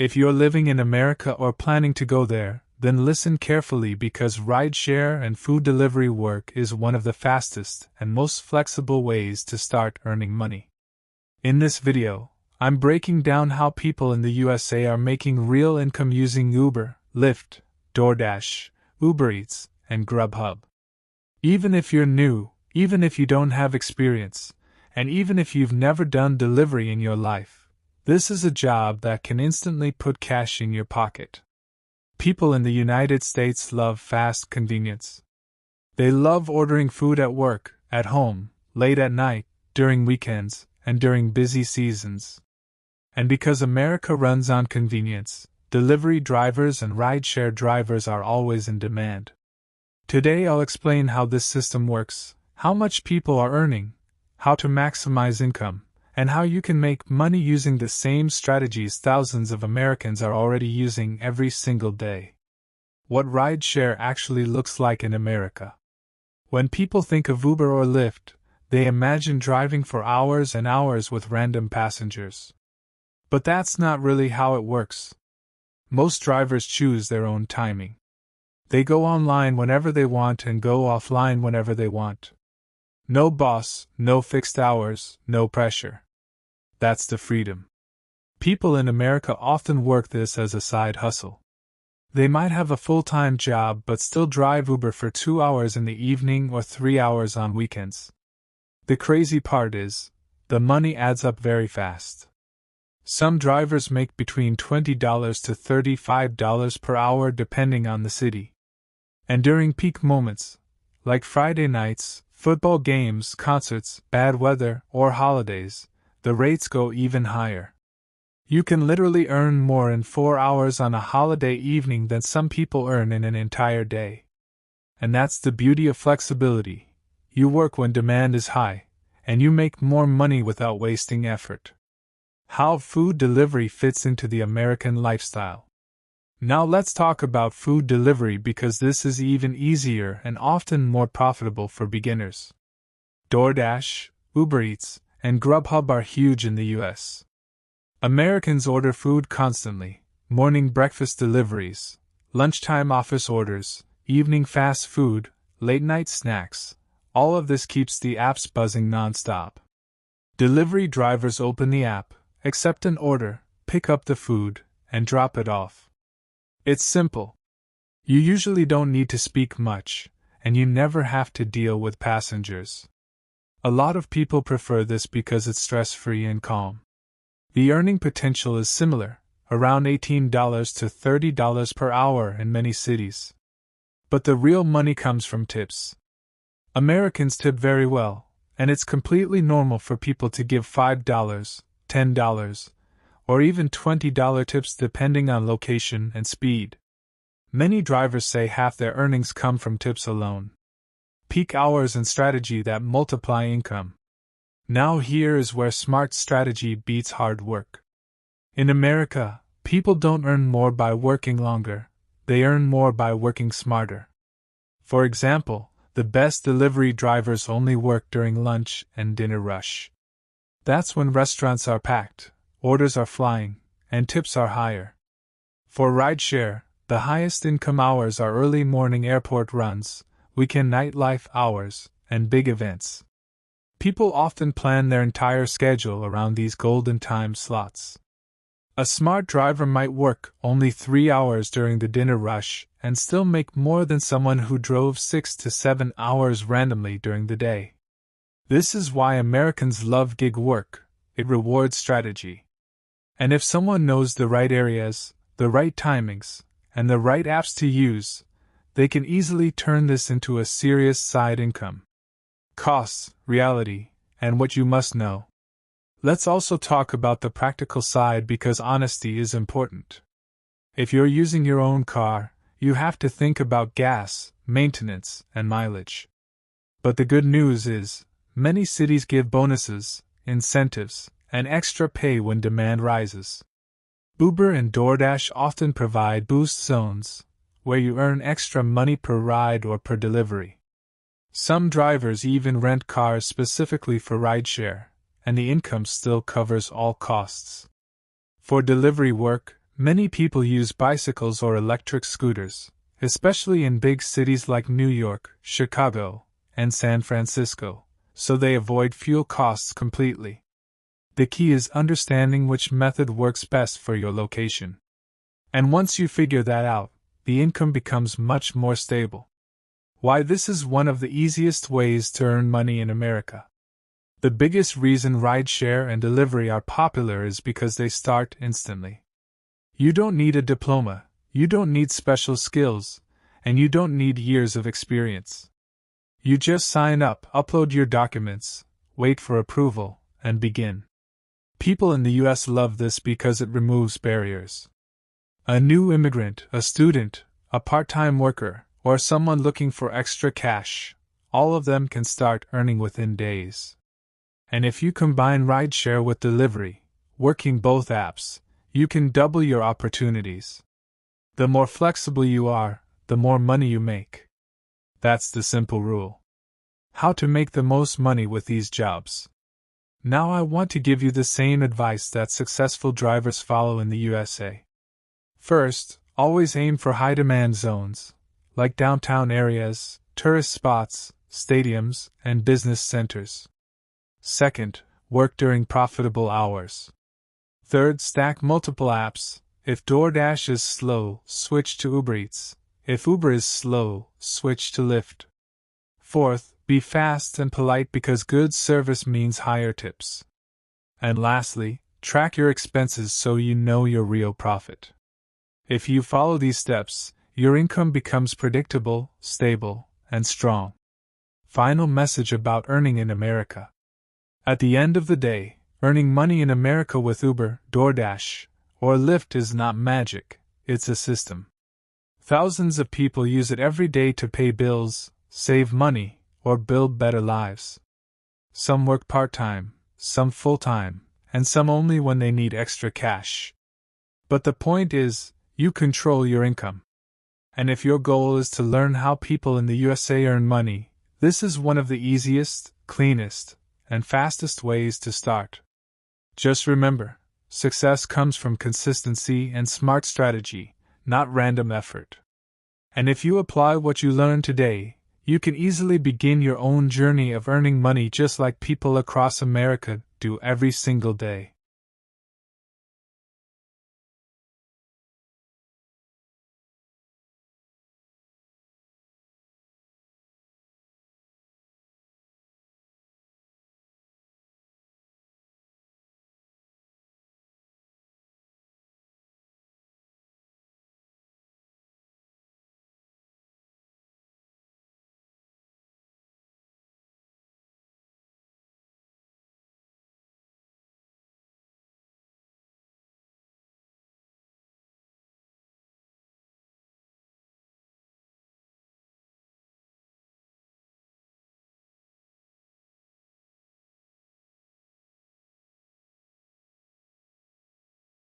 If you're living in America or planning to go there, then listen carefully because rideshare and food delivery work is one of the fastest and most flexible ways to start earning money. In this video, I'm breaking down how people in the USA are making real income using Uber, Lyft, DoorDash, Uber Eats, and Grubhub. Even if you're new, even if you don't have experience, and even if you've never done delivery in your life, this is a job that can instantly put cash in your pocket. People in the United States love fast convenience. They love ordering food at work, at home, late at night, during weekends, and during busy seasons. And because America runs on convenience, delivery drivers and rideshare drivers are always in demand. Today I'll explain how this system works, how much people are earning, how to maximize income, and how you can make money using the same strategies thousands of Americans are already using every single day. What rideshare actually looks like in America. When people think of Uber or Lyft, they imagine driving for hours and hours with random passengers. But that's not really how it works. Most drivers choose their own timing. They go online whenever they want and go offline whenever they want. No boss, no fixed hours, no pressure. That's the freedom. People in America often work this as a side hustle. They might have a full-time job but still drive Uber for 2 hours in the evening or 3 hours on weekends. The crazy part is, the money adds up very fast. Some drivers make between $20 to $35 per hour depending on the city. And during peak moments, like Friday nights, football games, concerts, bad weather, or holidays, the rates go even higher. You can literally earn more in 4 hours on a holiday evening than some people earn in an entire day. And that's the beauty of flexibility. You work when demand is high, and you make more money without wasting effort. How food delivery fits into the American lifestyle. Now let's talk about food delivery because this is even easier and often more profitable for beginners. DoorDash, Uber Eats, and Grubhub are huge in the US. Americans order food constantly: morning breakfast deliveries, lunchtime office orders, evening fast food, late night snacks. All of this keeps the apps buzzing nonstop. Delivery drivers open the app, accept an order, pick up the food, and drop it off. It's simple. You usually don't need to speak much, and you never have to deal with passengers. A lot of people prefer this because it's stress-free and calm. The earning potential is similar, around $18 to $30 per hour in many cities. But the real money comes from tips. Americans tip very well, and it's completely normal for people to give $5, $10, or even $20 tips depending on location and speed. Many drivers say half their earnings come from tips alone. Peak hours and strategy that multiply income. Now here is where smart strategy beats hard work. In America, people don't earn more by working longer, they earn more by working smarter. For example, the best delivery drivers only work during lunch and dinner rush. That's when restaurants are packed, orders are flying, and tips are higher. For rideshare, the highest income hours are early morning airport runs, weekend nightlife hours, and big events. People often plan their entire schedule around these golden time slots. A smart driver might work only 3 hours during the dinner rush and still make more than someone who drove 6 to 7 hours randomly during the day. This is why Americans love gig work. It rewards strategy. And if someone knows the right areas, the right timings, and the right apps to use, they can easily turn this into a serious side income. Costs, reality, and what you must know. Let's also talk about the practical side because honesty is important. If you're using your own car, you have to think about gas, maintenance, and mileage. But the good news is, many cities give bonuses, incentives, and extra pay when demand rises. Uber and DoorDash often provide boost zones, where you earn extra money per ride or per delivery. Some drivers even rent cars specifically for rideshare, and the income still covers all costs. For delivery work, Many people use bicycles or electric scooters, especially in big cities like New York, Chicago, and San Francisco, so they avoid fuel costs completely. The key is understanding which method works best for your location. And once you figure that out, the income becomes much more stable. Why this is one of the easiest ways to earn money in America. The biggest reason rideshare and delivery are popular is because they start instantly. You don't need a diploma, you don't need special skills, and you don't need years of experience. You just sign up, upload your documents, wait for approval, and begin. People in the US love this because it removes barriers. A new immigrant, a student, a part-time worker, or someone looking for extra cash, all of them can start earning within days. And if you combine rideshare with delivery, working both apps, you can double your opportunities. The more flexible you are, the more money you make. That's the simple rule. How to make the most money with these jobs. Now I want to give you the same advice that successful drivers follow in the USA. First, always aim for high-demand zones, like downtown areas, tourist spots, stadiums, and business centers. Second, work during profitable hours. Third, stack multiple apps. If DoorDash is slow, switch to Uber Eats. If Uber is slow, switch to Lyft. Fourth, be fast and polite because good service means higher tips. And lastly, track your expenses so you know your real profit. If you follow these steps, your income becomes predictable, stable, and strong. Final message about earning in America. At the end of the day, earning money in America with Uber, DoorDash, or Lyft is not magic, it's a system. Thousands of people use it every day to pay bills, save money, or build better lives. Some work part-time, some full-time, and some only when they need extra cash. But the point is, you control your income. And if your goal is to learn how people in the USA earn money, this is one of the easiest, cleanest, and fastest ways to start. Just remember, success comes from consistency and smart strategy, not random effort. And if you apply what you learned today, you can easily begin your own journey of earning money just like people across America do every single day.